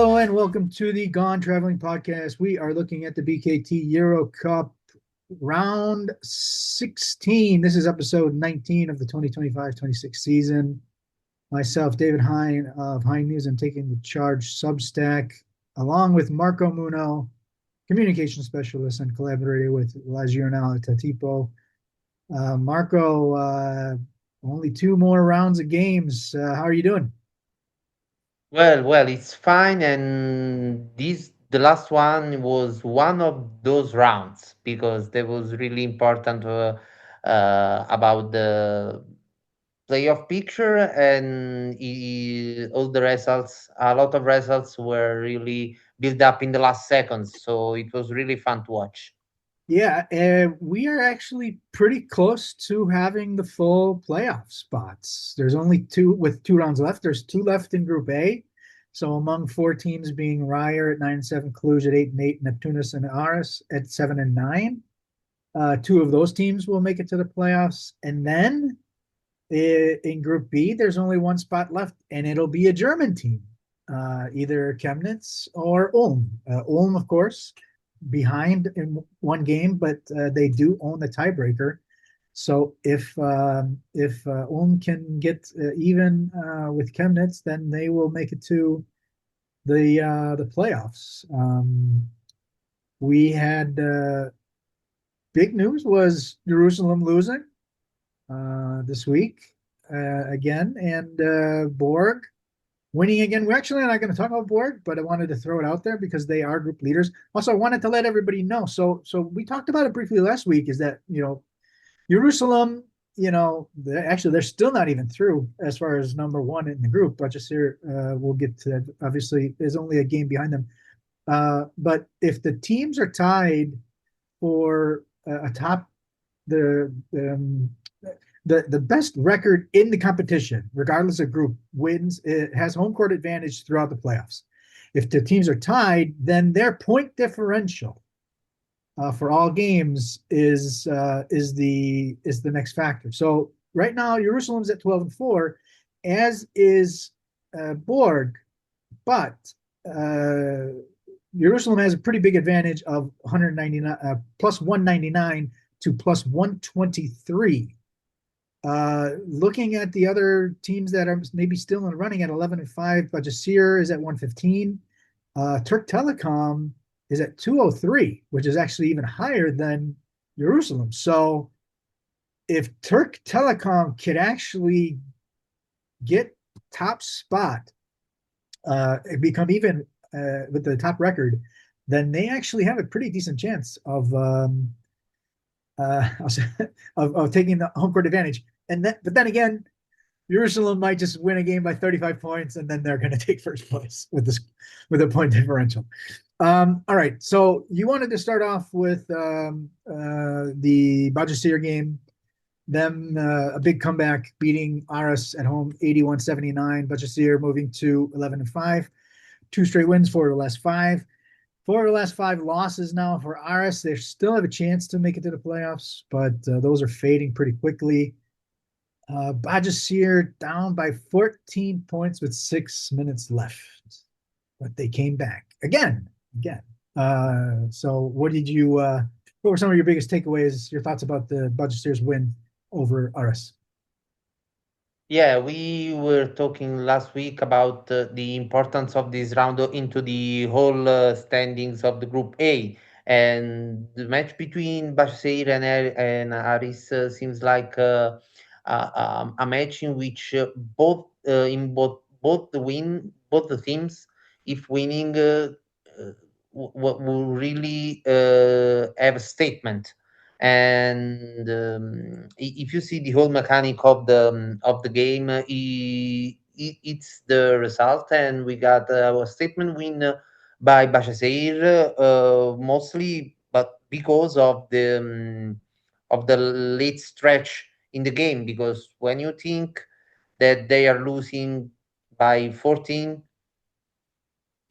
Hello and welcome to the Gone Traveling Podcast. We are looking at the BKT EuroCup round 16. This is episode 19 of the 2025-26 season. Myself, David Hein of Hein News, I'm taking the charge Substack, along with Marco Munno, communication specialist and collaborator with La Giornale Tatipo. Marco, only two more rounds of games. How are you doing? Well, it's fine, and the last one was one of those rounds because that was really important about the playoff picture, and all the results, a lot of results were really built up in the last seconds, so it was really fun to watch. Yeah, we are actually pretty close to having the full playoff spots. There's only two with two rounds left. There's two left in Group A. So among four teams being Reyer at 9 and 7, Cluj at 8 and 8, Neptunas and Aris at 7 and 9. Two of those teams will make it to the playoffs. And then in Group B, there's only one spot left, and it'll be a German team, either Chemnitz or Ulm. Ulm, of course, behind in one game, but they do own the tiebreaker. So if Ulm can get even with Chemnitz, then they will make it to the playoffs. We had big news was Jerusalem losing this week again, and Borg winning again. We're actually not going to talk about Borg, but I wanted to throw it out there because they are group leaders. Also, I wanted to let everybody know. So we talked about it briefly last week. Is that Jerusalem? Actually, they're still not even through as far as number one in the group. But just here, we'll get to that. Obviously, there's only a game behind them. But if the teams are tied for atop the best record in the competition, regardless of group, wins. It has home court advantage throughout the playoffs. If the teams are tied, then their point differential for all games is the next factor. So right now, Jerusalem's at 12 and 4, as is Borg, but Jerusalem has a pretty big advantage of 199 plus 199 to plus 123. Looking at the other teams that are maybe still in the running at 11 and 5, Bahcesehir is at 115. Turk Telecom is at 203, which is actually even higher than Jerusalem. So if Turk Telecom could actually get top spot, become even with the top record, then they actually have a pretty decent chance of of taking the home court advantage. But then again, Jerusalem might just win a game by 35 points, and then they're going to take first place with a point differential. All right, so you wanted to start off with the Bahcesehir game, them a big comeback, beating Aris at home 81-79. Bahcesehir moving to 11 and 5, two straight wins for the last five. Four of the last five losses now for Aris. They still have a chance to make it to the playoffs, but those are fading pretty quickly. Bahcesehir down by 14 points with 6 minutes left, but they came back again. So what were some of your biggest takeaways, your thoughts about the Bahcesehir's win over Aris? Yeah, we were talking last week about the importance of this round into the whole standings of the Group A, and the match between Bahcesehir and Aris seems like a match in which both the teams, if winning, will really have a statement. And if you see the whole mechanic of the game, it's the result, and we got a statement win by Bahcesehir, mostly, but because of the late stretch in the game. Because when you think that they are losing by 14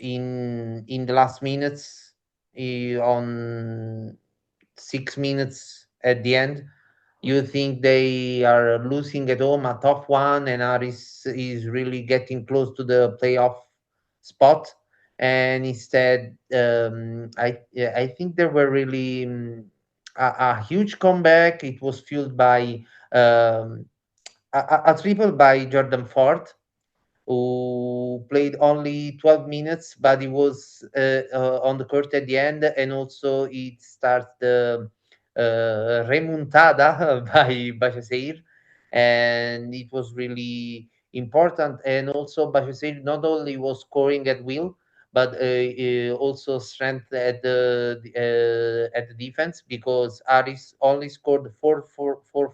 in the last minutes, on 6 minutes at the end, you think they are losing at home a tough one, and Aris is really getting close to the playoff spot. and instead, I think there were really a huge comeback. It was fueled by um, a triple by Jordan Fourht, who played only 12 minutes, but he was on the court at the end, and also it starts the remontada by Bahcesehir, and it was really important. And also, Bahcesehir not only was scoring at will, but also strength at the defense, because Aris only scored four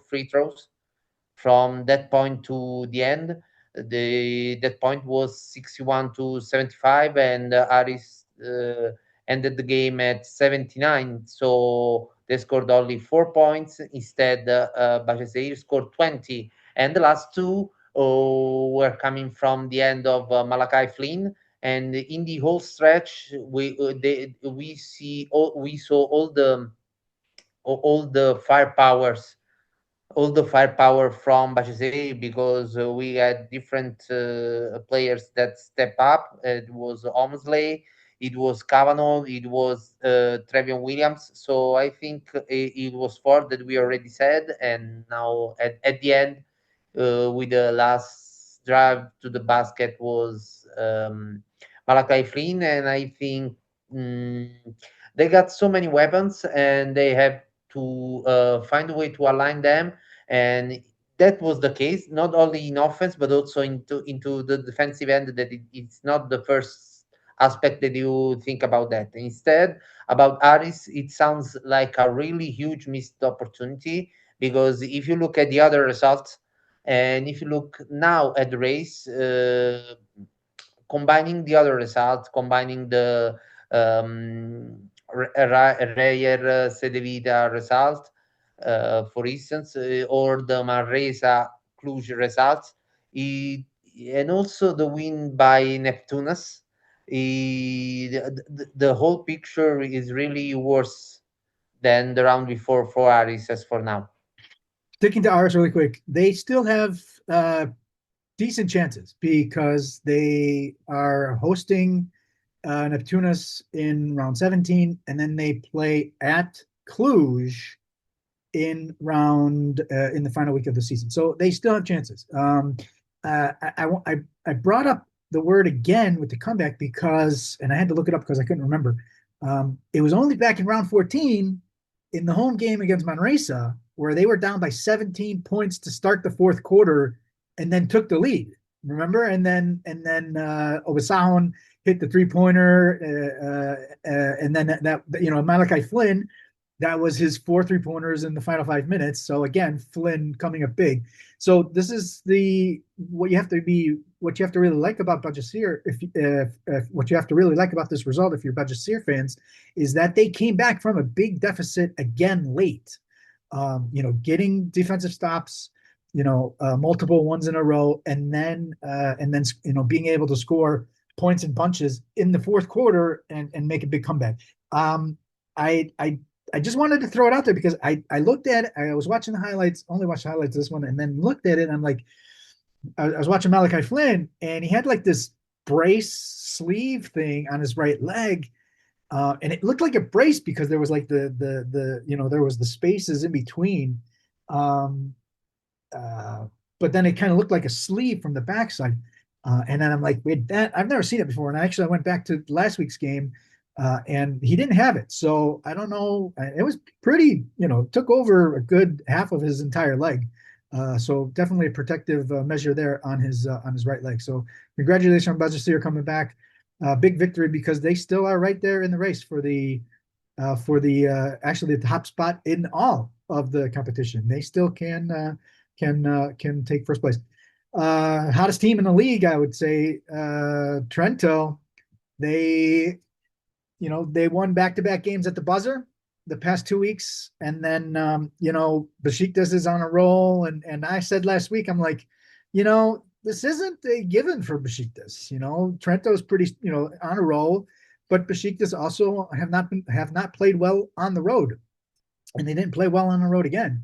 free throws from that point to the end. That point was 61 to 75, and Aris ended the game at 79. So they scored only 4 points. Instead, Bahcesehir scored 20, and the last two were coming from the end of Malachi Flynn. And in the whole stretch, we saw all the firepower from Bahcesehir, because we had different players that step up. It was Omsley, it was Kavanaugh, it was Trevion Williams. So I think it was four that we already said, and now at the end, with the last drive to the basket was Malachi Flynn, and I think mm, they got so many weapons, and they have to find a way to align them, and that was the case not only in offense but also into the defensive end. That it's not the first aspect that you think about. That instead, about Aris, it sounds like a really huge missed opportunity, because if you look at the other results, and if you look now at the race, combining the other results, combining the Reyer Sedevita result, for instance, or the Manresa Cluj results, it, and also the win by Neptunas, the whole picture is really worse than the round before for Aris as for now. Sticking to ours really quick, they still have decent chances because they are hosting Neptunas in round 17, and then they play at Cluj in the final week of the season. So they still have chances. I brought up the word again with the comeback because, and I had to look it up because I couldn't remember. It was only back in round 14 in the home game against Manresa where they were down by 17 points to start the fourth quarter and then took the lead. Remember? And then Obasahon hit the 3-pointer, and then that Malachi Flynn, that was his 4 3-pointers in the final 5 minutes. So again, Flynn coming up big. So this is what you have to really like about Bahcesehir. What you have to really like about this result, if you're Bahcesehir fans, is that they came back from a big deficit again late. Getting defensive stops, multiple ones in a row, and then being able to score points and bunches in the fourth quarter and make a big comeback. I just wanted to throw it out there because I looked at it. I was watching the highlights, only watched the highlights of this one, and then looked at it. And I'm like, I was watching Malachi Flynn, and he had like this brace sleeve thing on his right leg, and it looked like a brace because there was like there was the spaces in between, but then it kind of looked like a sleeve from the backside. And then I'm like, wait, that I've never seen it before. And I went back to last week's game, and he didn't have it. So I don't know. It was pretty, took over a good half of his entire leg. So definitely a protective measure there on his right leg. So congratulations on Bahcesehir coming back. Big victory because they still are right there in the race for the actually the top spot in all of the competition. They still can take first place. Hottest team in the league, I would say, Trento. They won back-to-back games at the buzzer the past 2 weeks, and then Besiktas is on a roll. And I said last week, I'm like, this isn't a given for Besiktas. Trento's pretty on a roll, but Besiktas also have not played well on the road, and they didn't play well on the road again.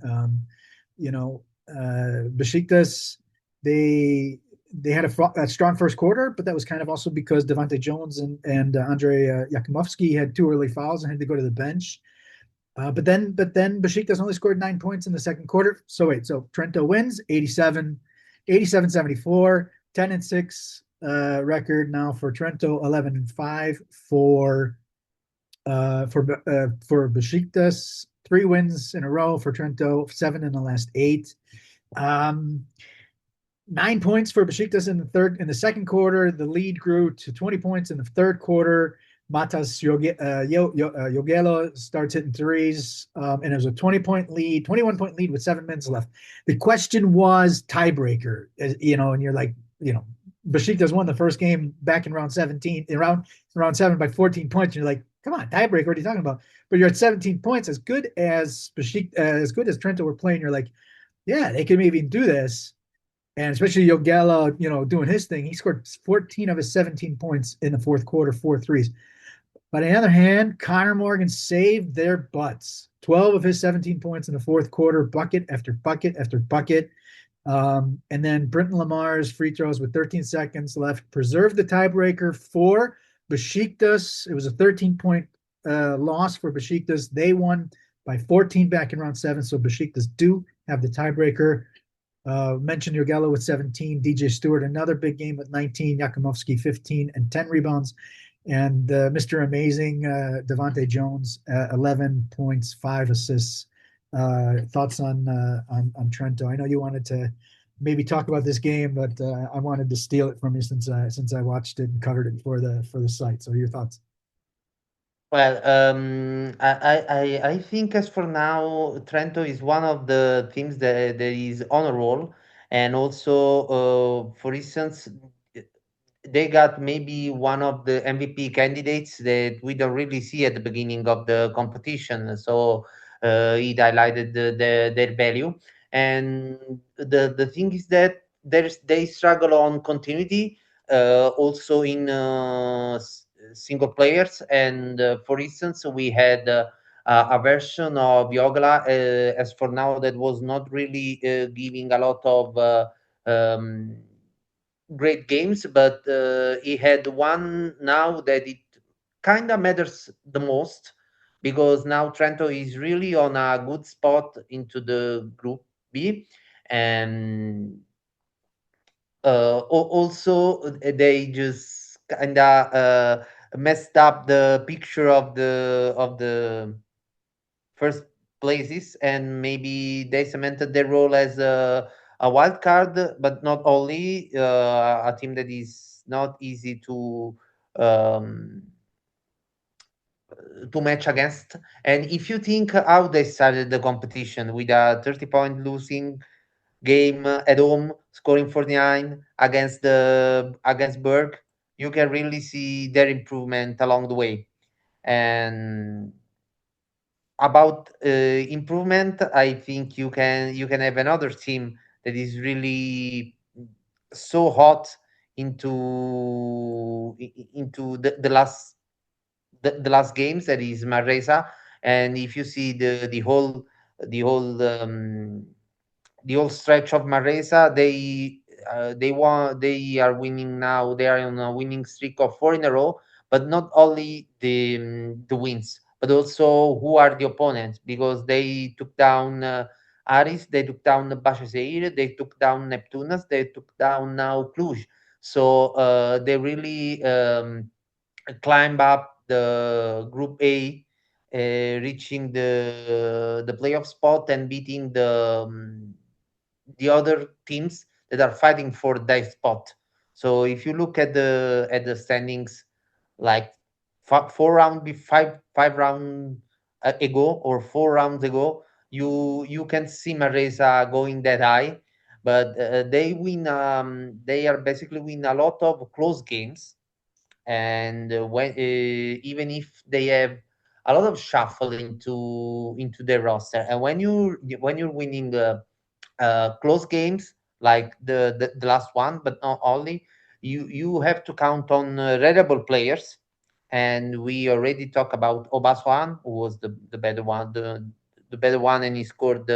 Besiktas, they they had a strong first quarter, but that was kind of also because Devontae Jones and Andrei Yakimovsky had 2 early fouls and had to go to the bench. But then Besiktas only scored 9 points in the second quarter. So Trento wins 87-74, 10-6 record now for Trento, 11-5 for Besiktas. 3 wins in a row for Trento, 7 in the last 8. 9 points for Besiktas in the second quarter. The lead grew to 20 points in the third quarter. Matas Yogelo starts hitting threes, and it was a 21-point lead with 7 minutes left. The question was tiebreaker, and you're like, Besiktas won the first game back in round 17, round 7 by 14 points. And you're like, come on, tiebreaker, what are you talking about? But you're at 17 points, as good as Trento were playing. You're like, yeah, they could maybe do this. And especially Yogela, doing his thing. He scored 14 of his 17 points in the fourth quarter, 4 threes. But on the other hand, Connor Morgan saved their butts. 12 of his 17 points in the fourth quarter, bucket after bucket after bucket. And then Brenton Lamar's free throws with 13 seconds left preserved the tiebreaker for Besiktas. It was a 13-point loss for Besiktas. They won by 14 back in round 7, so Besiktas do have the tiebreaker. Mentioned Yogelo with 17, DJ Stewart, another big game with 19, Yakimovsky 15 and 10 rebounds, and Mr. Amazing Devontae Jones 11 points, 5 assists. Thoughts on Trento? I know you wanted to maybe talk about this game, but I wanted to steal it from you since I watched it and covered it for the site. So your thoughts? Well, I think as for now, Trento is one of the teams that is on a roll, and also, for instance, they got maybe one of the MVP candidates that we don't really see at the beginning of the competition. So it highlighted their value, and the thing is that they struggle on continuity, also in single players. And for instance, we had a version of Yogla, as for now, that was not really giving a lot of um, great games, but he had one now that it kind of matters the most, because now Trento is really on a good spot into the Group B. And also they just kind of messed up the picture of the first places, and maybe they cemented their role as a wild card, but not only a team that is not easy um, to match against. And if you think how they started the competition with a 30-point losing game at home, scoring 49 against Berg, you can really see their improvement along the way. And about improvement, I think you can have another team that is really so hot into the last games, that is Manresa. And if you see the whole the whole stretch of Manresa, they are winning now. They are on a winning streak of 4 in a row. But not only the wins, but also who are the opponents, because they took down Aris, they took down Bahcesehir, they took down Neptunas, they took down now Cluj. So they really climb up the Group A, reaching the playoff spot and beating the other teams that are fighting for that spot. So if you look at the standings, like 5 round ago, or 4 rounds ago, you can see Manresa going that high, but they are basically win a lot of close games. And when even if they have a lot of shuffle into their roster, and when you're winning close games like the last one, but not only, you have to count on reliable players. And we already talked about Obaswan, who was the better one, the better one, and he scored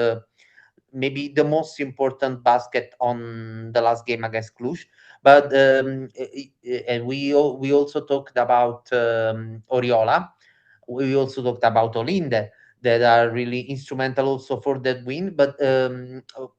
maybe the most important basket on the last game against Cluj. But and we also talked about Oriola. We also talked about Olinde that are really instrumental also for that win. But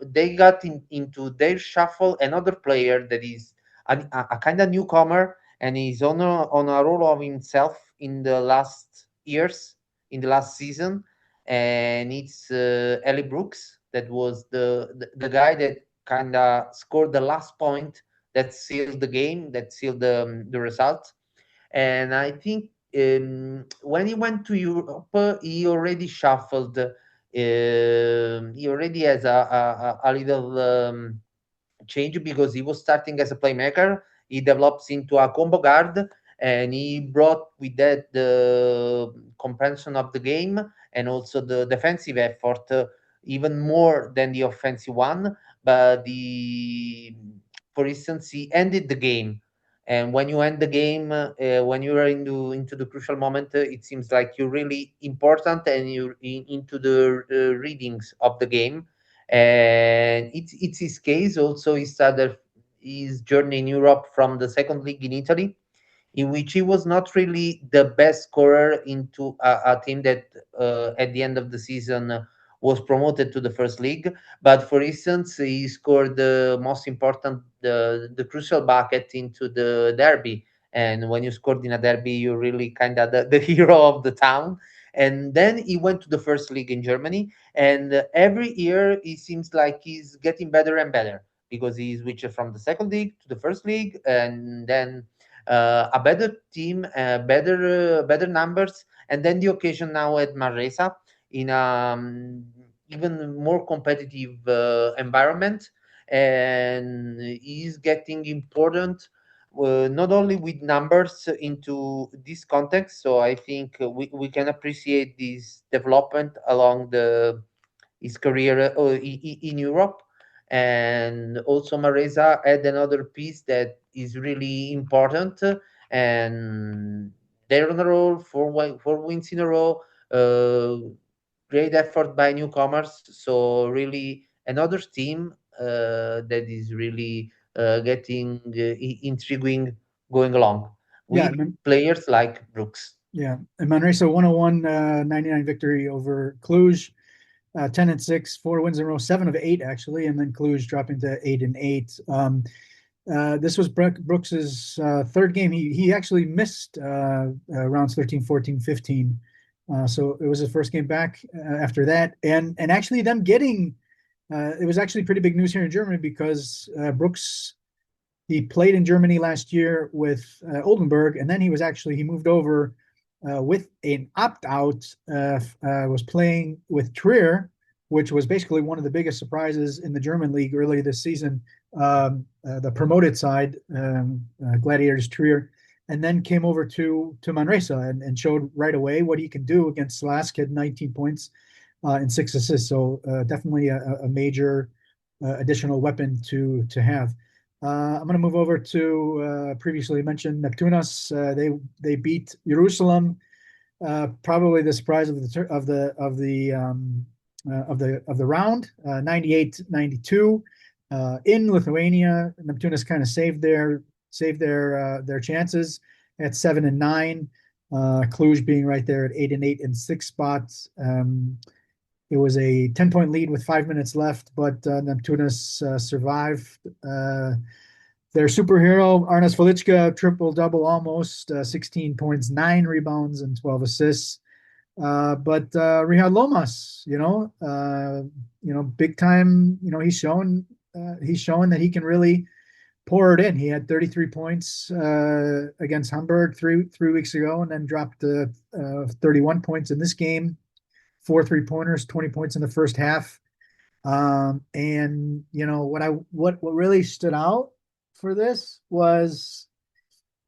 they got into their shuffle another player that is a kind of newcomer and is on a role of himself in the last years, in the last season, and it's Eli Brooks. That was the guy that kind of scored the last point that sealed the game, that sealed the result. And I think when he went to Europe, he already shuffled. He already has a little change because he was starting as a playmaker. He develops into a combo guard, and he brought with that the comprehension of the game and also the defensive effort even more than the offensive one. But for instance, he ended the game. And when you end the game, when you are into the crucial moment, it seems like you're really important and you're into the readings of the game. And it's his case also. He started his journey in Europe from the second league in Italy, in which he was not really the best scorer into a team that at the end of the season was promoted to the first league. But for instance, he scored the most important, the crucial bucket into the derby. And when you scored in a derby, you're really kind of the hero of the town. And then he went to the first league in Germany, and every year it seems like he's getting better and better because he switched from the second league to the first league, and then a better team, better numbers, and then the occasion now at Manresa in even more competitive environment, and is getting important. Not only with numbers into this context, so I think we can appreciate this development along the his career in Europe. And also Maresa had another piece that is really important, and they're on a roll, four wins in a row. Great effort by newcomers. So really another team that is really getting intriguing going along Yeah, with players like Brooks. yeah. And Manresa 101 99 victory over Cluj. 10-6, 4 wins in a row, 7 of 8 actually, and then Cluj dropping to 8-8. This was Brooks's third game. He actually missed rounds 13, 14, 15. So it was his first game back after that, and actually them getting it was actually pretty big news here in Germany because Brooks, he played in Germany last year with Oldenburg, and then he moved over with an opt-out, was playing with Trier, which was basically one of the biggest surprises in the German league earlier this season, the promoted side, Gladiators Trier, and then came over to Manresa and showed right away what he can do against Slask, had 19 points and 6 assists. So definitely a major additional weapon to have. I'm going to move over to previously mentioned Neptunas. They beat Jerusalem, probably the surprise of the round, 98-92 in Lithuania. Neptunas kind of saved their chances at 7-9. Cluj being right there at 8-8 in 6 spots. It was a 10-point lead with 5 minutes left, but Neptunas survived. Their superhero, Arnas Velichka, triple-double almost, 16 points, 9 rebounds, and 12 assists. But Rihards Lomasz, big time. He's showing that he can really pour it in. He had 33 points against Hamburg three weeks ago, and then dropped 31 points in this game. 4 3-pointers, 20 points in the first half. And what really stood out for this was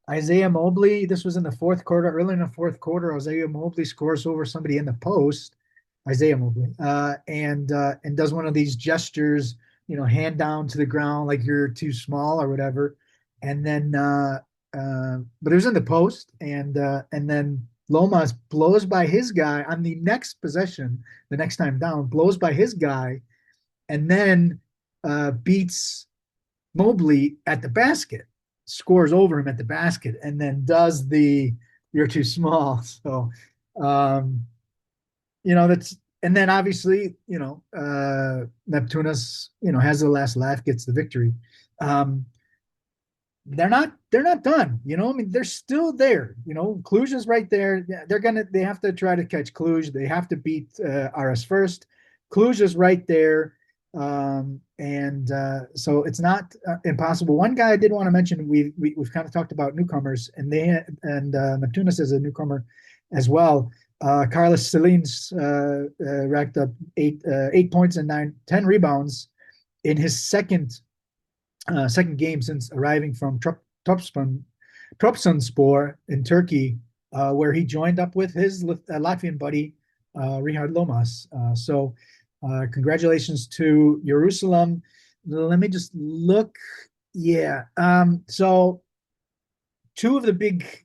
Isaiah Mobley. This was in the fourth quarter, early in the fourth quarter. Isaiah Mobley scores over somebody in the post, Isaiah Mobley, and does one of these gestures, hand down to the ground like you're too small or whatever. And then, but it was in the post, and then Lomasz blows by his guy on the next possession, the next time down, blows by his guy, and then beats Mobley at the basket. scores over him at the basket and then does the "you're too small." So, um, that's, and then obviously, Neptunas, has the last laugh, gets the victory. Um, they're not done. I mean, they're still there. Cluj is right there. Yeah, they have to try to catch Cluj. They have to beat Aris first. Cluj is right there. And so it's not impossible. One guy I did want to mention, we've kind of talked about newcomers, and Neptunas is a newcomer as well. Carlos Salines racked up 8 points and 10 rebounds in his second game since arriving from Trabzonspor in Turkey, where he joined up with his Latvian buddy, Rihards Lomasz. So congratulations to Jerusalem. Let me just look. Yeah. So two of the big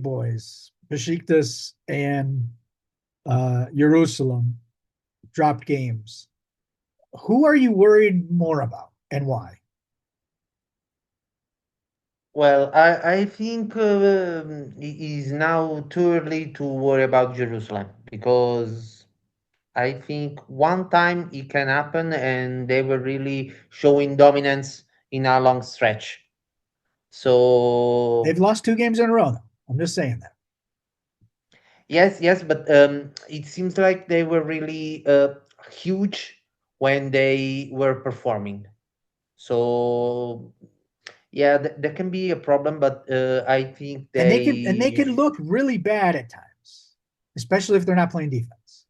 boys, Besiktas and Jerusalem, dropped games. Who are you worried more about, and why? Well, I think it is now too early to worry about Jerusalem because I think one time it can happen and they were really showing dominance in a long stretch. They've So lost 2 games in a row, though. I'm just saying that. yes, yes, but it seems like they were really huge when they were performing. So yeah, that can be a problem, but I think And they can they look really bad at times, especially if they're not playing defense.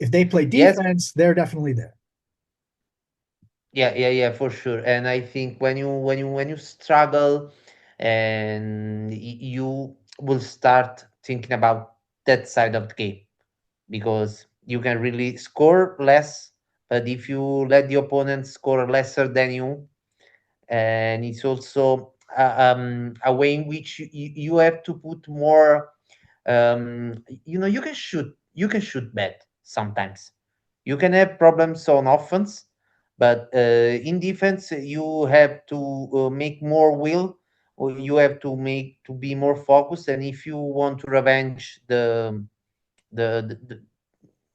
If they play yes, defense, they're definitely there. yeah, yeah, yeah, for sure. And I think when you struggle, and you will start thinking about that side of the game because you can really score less, but if you let the opponent score lesser than you, and it's also a way in which you have to put more. You can shoot bad sometimes. You can have problems on offense, but in defense you have to make more will, or you have to make to be more focused. And if you want to revenge the the,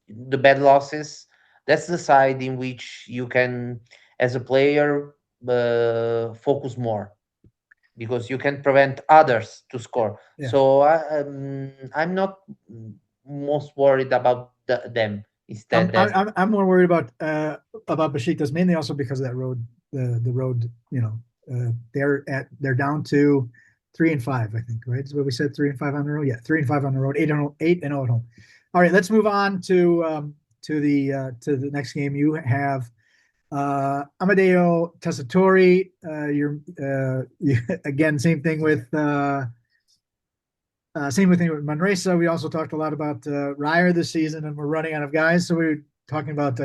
the bad losses, that's the side in which you can, as a player, focus more because you can prevent others to score. Yeah. So I'm not most worried about them I'm instead. I'm That I'm I'm more worried about Besiktas, mainly also because of that road, the road. They're down to 3-5, I think, right? Is what we said, 3-5 on the road. Yeah, 3-5 on the road, 8-0 at home. All right, let's move on to the next game. You have Amedeo Tessitori. Again, same thing with Manresa. We also talked a lot about Reyer this season, and we're running out of guys. So we were talking about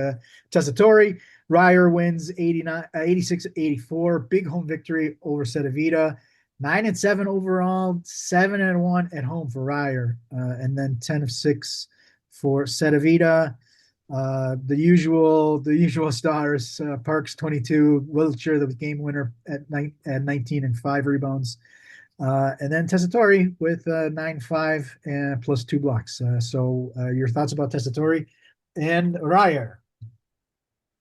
Tessitori. Reyer wins 86-84, big home victory over Cedevita. 9-7 overall, 7-1 at home for Reyer, and then 10-6 for Cedevita. The usual stars: Parks 22, Wiltshire the game winner at 19 and 5 rebounds. And then Tessitori with 9-5 and plus 2 blocks. So your thoughts about Tessitori and Reyer?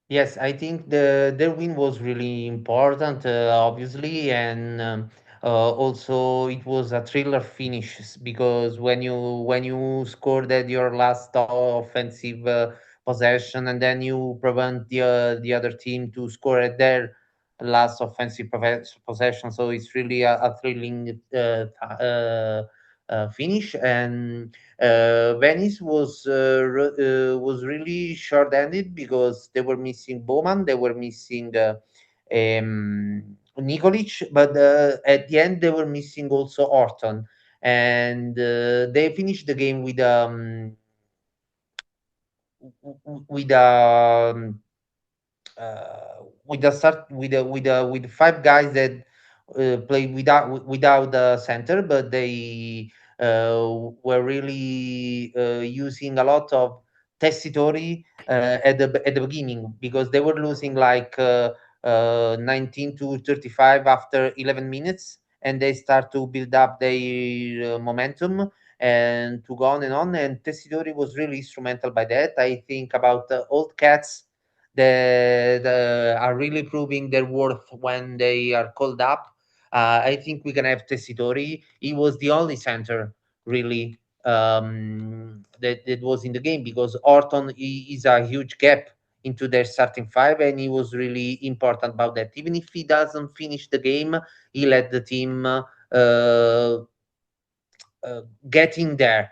Yes, I think their win was really important, obviously, and also it was a thriller finish because when you scored at your last offensive possession, and then you prevent the other team to score at their last offensive possession, so it's really a thrilling finish. And Venice was really short-handed because they were missing Bowman, they were missing Nikolic, but at the end they were missing also Orton, and they finished the game with with the start with 5 guys that played without the center, but they were really using a lot of Tessitori at the beginning because they were losing like 19 to 35 after 11 minutes, and they start to build up their momentum and to go on and on. And Tessitori was really instrumental by that. I think about the old cats that are really proving their worth when they are called up. I think we can have Tessitori. He was the only center really that was in the game, because Orton is a huge gap into their starting five, and he was really important about that. Even if he doesn't finish the game, he led the team getting there,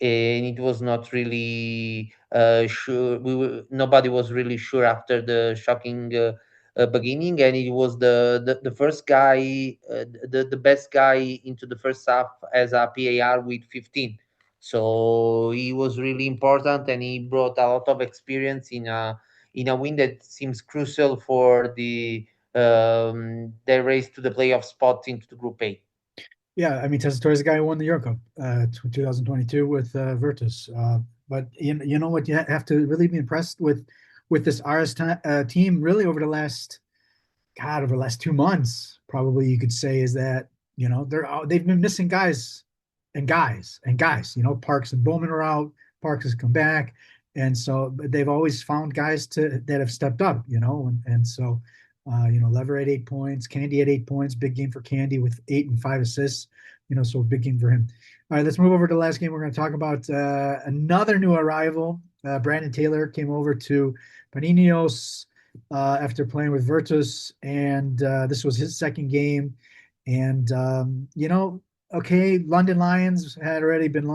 and it was not really sure. Nobody was really sure after the shocking beginning, and it was the first guy, the best guy into the first half as a PAR with 15. So he was really important, and he brought a lot of experience in a win that seems crucial for the race to the playoff spot into the Group A. Yeah, I mean, Tessitori is the guy who won the EuroCup 2022 with Virtus. But you know what? You have to really be impressed with this Aris team really over the last, God, over the last 2 months, probably you could say, is that, they've been missing guys and guys and guys. Parks and Bowman are out. Parks has come back. And so but they've always found guys that have stepped up, and so Lever had 8 points, Candy had 8 points, big game for Candy with 8 and 5 assists, so big game for him. All right, let's move over to the last game. We're going to talk about another new arrival. Brandon Taylor came over to Panionios after playing with Virtus, and this was his second game. And okay, London Lions had already been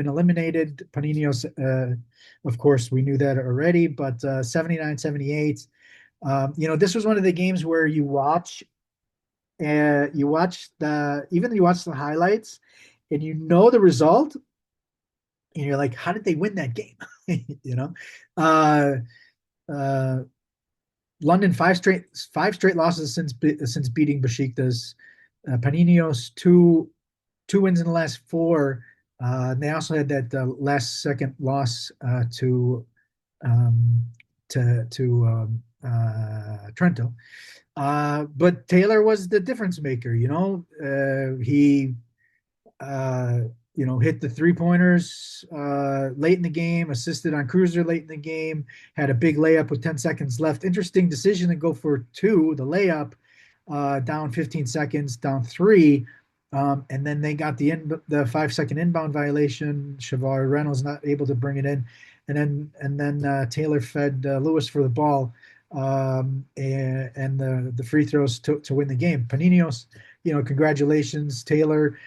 eliminated. Panionios, of course, we knew that already, but 79-78. This was one of the games where you watch the highlights, and the result, and you're like, how did they win that game? uh, uh, London five straight losses since beating Besiktas. Panionios two wins in the last four. They also had that last second loss to Trento. But Taylor was the difference maker. He hit the 3-pointers late in the game, assisted on Cruiser late in the game, had a big layup with 10 seconds left. Interesting decision to go for the layup, down 15 seconds, down three. And then they got the 5-second inbound violation. Shavar Reynolds not able to bring it in. And then Taylor fed Lewis for the ball, and the free throws to win the game. Panionios, congratulations, Taylor.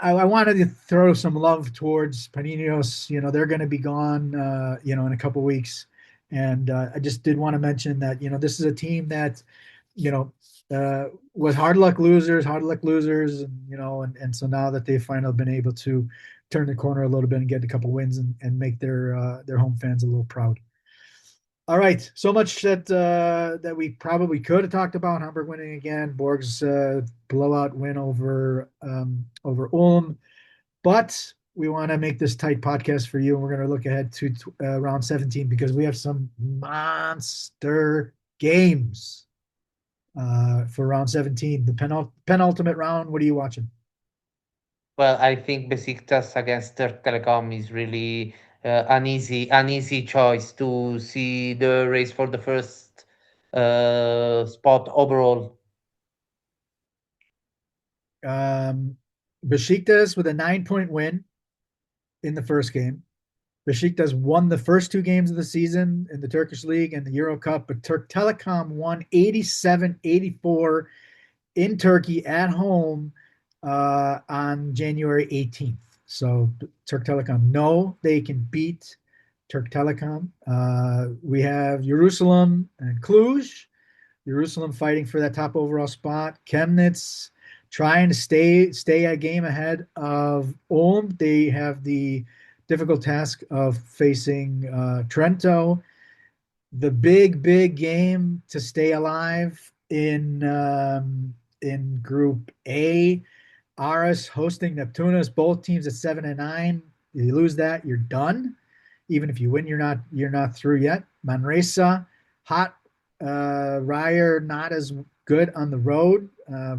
I wanted to throw some love towards Panionios. They're going to be gone, in a couple of weeks. And I just did want to mention that, this is a team that, was hard luck losers. And so now that they've finally been able to turn the corner a little bit and get a couple wins and make their home fans a little proud. All right, so much that we probably could have talked about. Hamburg winning again, Borg's blowout win over Ulm, but we want to make this tight podcast for you, and we're going to look ahead to round 17 because we have some monster games for round 17, the penultimate round. What are you watching? Well, I think Besiktas against Turk Telecom is really an easy choice to see the race for the first spot overall. Besiktas with a 9-point win in the first game. Besiktas won the first two games of the season in the Turkish League and the EuroCup, but Turk Telecom won 87-84 in Turkey at home on January 18th. So Turk Telecom know they can beat Turk Telecom. We have Jerusalem and Cluj. Jerusalem fighting for that top overall spot. Chemnitz trying to stay a game ahead of Ulm. They have the difficult task of facing Trento. The big game to stay alive in Group A. Aris hosting Neptunas. Both teams at 7-9. You lose that, you're done. Even if you win, you're not through yet. Manresa, hot Reyer not as good on the road.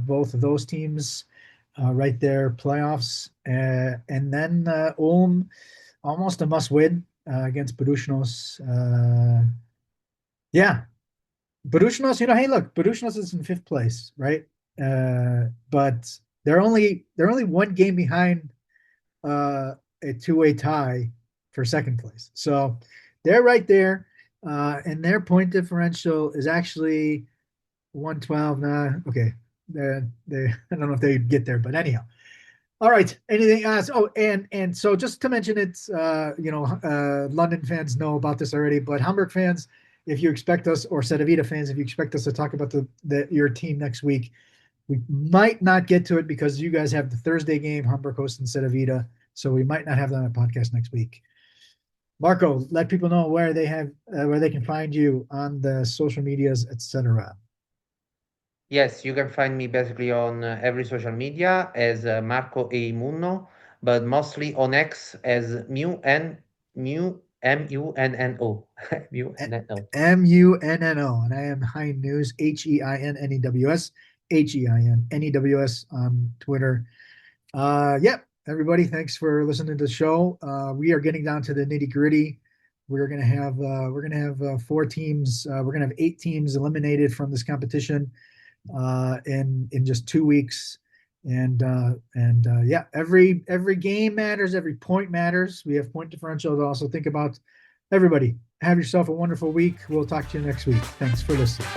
Both of those teams right there, playoffs. And then Ulm, almost a must win against Badušnos. Yeah, Badušnos, hey, look, Badušnos is in 5th place, right? But they're only one game behind a two-way tie for 2nd place. So they're right there. And their point differential is actually 112. Okay. I don't know if they get there, but anyhow. All right. Anything else? Oh, and so just to mention, it's London fans know about this already, but Hamburg fans, if you expect us, or Zeta Vita fans, if you expect us to talk about your team next week, we might not get to it because you guys have the Thursday game, Hamburg hosting Zeta Vita, so we might not have that on a podcast next week. Marco, let people know where they can find you on the social medias, etc. Yes, you can find me basically on every social media as Marco A. Munno, but mostly on X as Munno. Munno. Munno, and I am Hein News, HEINNEWS, HEINNEWS on Twitter. Everybody, thanks for listening to the show. We are getting down to the nitty gritty. We're gonna have 4 teams. We're gonna have 8 teams eliminated from this competition in just 2 weeks. And every game matters, every point matters. We have point differential to also think about. Everybody, have yourself a wonderful week. We'll talk to you next week. Thanks for listening.